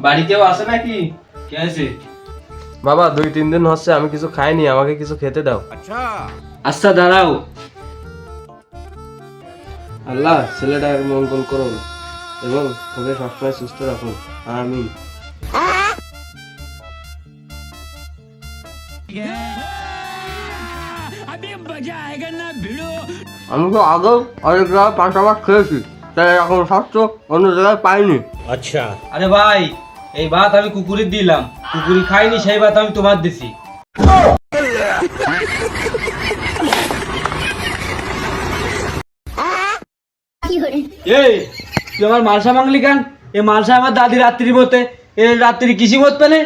বাড়ি কেউ আসে নাকি? কে আছে? বাবা 2-3 দিন হচ্ছে আমি কিছু খাইনি, আমাকে কিছু খেতে দাও। আচ্ছা দাঁড়াও। আল্লাহ ছেলেটার মঙ্গল করুন এবং ওকে সবসময় সুস্থ রাখুন, আমিন। আমি তো আগেও অনেক জায়গায় পাশাপাশ খেয়েছি, তাই এখন স্বাস্থ্য অন্য জায়গায় পাইনি। আরে ভাই, এই ভাত আমি কুকুরের দিলাম, কুকুরি খাইনি, সেই ভাত আমি তোমার দিছি। এই তুই আমার মালসা মাংলি কেন? এই মালসা আমার দাদি রাত্রি মতে, এ রাত্রি কিসি মত পেলে?